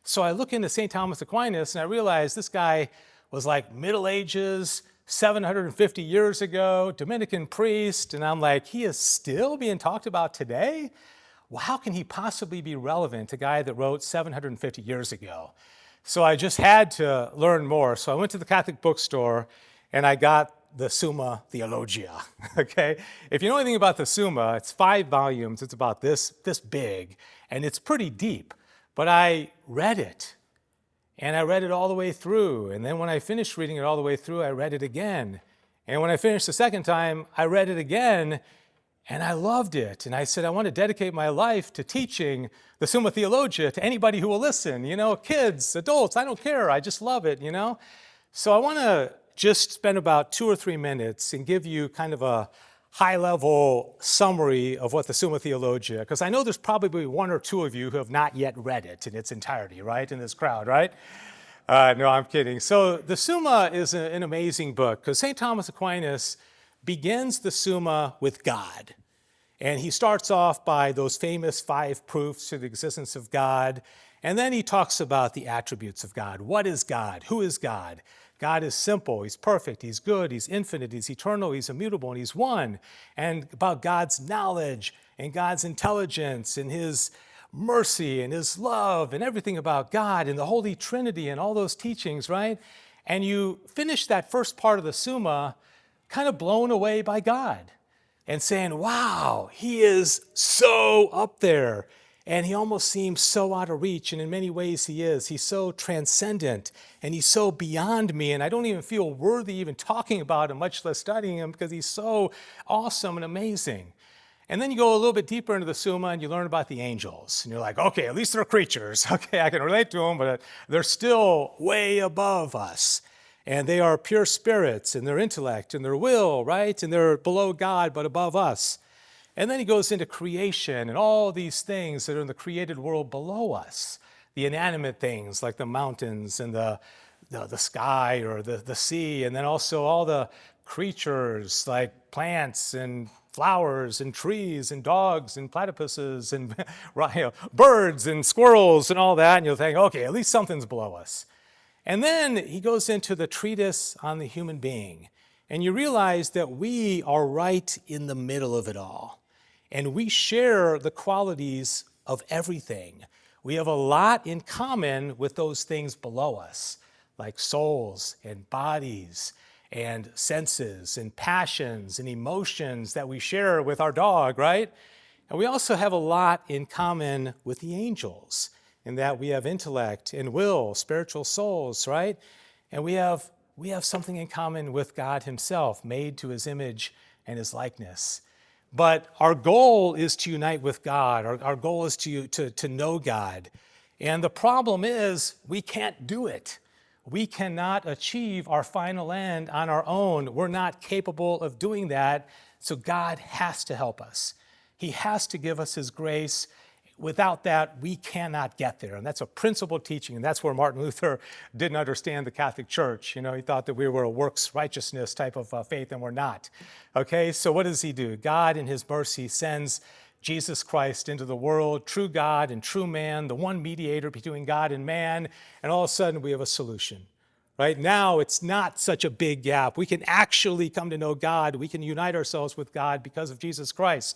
So I look into St. Thomas Aquinas and I realize this guy was like Middle Ages, 750 years ago, Dominican priest, and I'm like, he is still being talked about today? Well, how can he possibly be relevant to a guy that wrote 750 years ago? So I just had to learn more. So I went to the Catholic bookstore and I got the Summa Theologia, okay? If you know anything about the Summa, it's 5 volumes, it's about this big, and it's pretty deep. But I read it, and I read it all the way through. And then when I finished reading it all the way through, I read it again. And when I finished the second time, I read it again, and I loved it. And I said, I want to dedicate my life to teaching the Summa Theologia to anybody who will listen, kids, adults, I don't care, I just love it, So I want to just spend about 2 or 3 minutes and give you kind of a high-level summary of what the Summa Theologia, because I know there's probably 1 or 2 of you who have not yet read it in its entirety, right, in this crowd, right? No, I'm kidding. So the Summa is an amazing book, because St. Thomas Aquinas begins the Summa with God. And he starts off by those famous 5 proofs to the existence of God, and then he talks about the attributes of God. What is God? Who is God? God is simple, he's perfect, he's good, he's infinite, he's eternal, he's immutable, and he's one. And about God's knowledge and God's intelligence and his mercy and his love and everything about God and the Holy Trinity and all those teachings, right? And you finish that first part of the Summa kind of blown away by God and saying, wow, he is so up there. And he almost seems so out of reach, and in many ways he is. He's so transcendent, and he's so beyond me, and I don't even feel worthy even talking about him, much less studying him, because he's so awesome and amazing. And then you go a little bit deeper into the Summa, and you learn about the angels. And you're like, okay, at least they're creatures. Okay, I can relate to them, but they're still way above us. And they are pure spirits, and their intellect, and their will, right? And they're below God, but above us. And then he goes into creation and all these things that are in the created world below us, the inanimate things like the mountains and the sky or the sea, and then also all the creatures like plants and flowers and trees and dogs and platypuses and birds and squirrels and all that. And you'll think, okay, at least something's below us. And then he goes into the treatise on the human being. And you realize that we are right in the middle of it all. And we share the qualities of everything. We have a lot in common with those things below us, like souls and bodies and senses and passions and emotions that we share with our dog, right? And we also have a lot in common with the angels, in that we have intellect and will, spiritual souls, right? And we have something in common with God himself, made to his image and his likeness. But our goal is to unite with God. Our goal is to know God. And the problem is we can't do it. We cannot achieve our final end on our own. We're not capable of doing that. So God has to help us. He has to give us his grace. Without that, we cannot get there. And that's a principled teaching. And that's where Martin Luther didn't understand the Catholic Church. He thought that we were a works righteousness type of faith, and we're not. Okay, so what does he do? God, in his mercy, sends Jesus Christ into the world, true God and true man, the one mediator between God and man. And all of a sudden, we have a solution. Right now, it's not such a big gap. We can actually come to know God. We can unite ourselves with God because of Jesus Christ.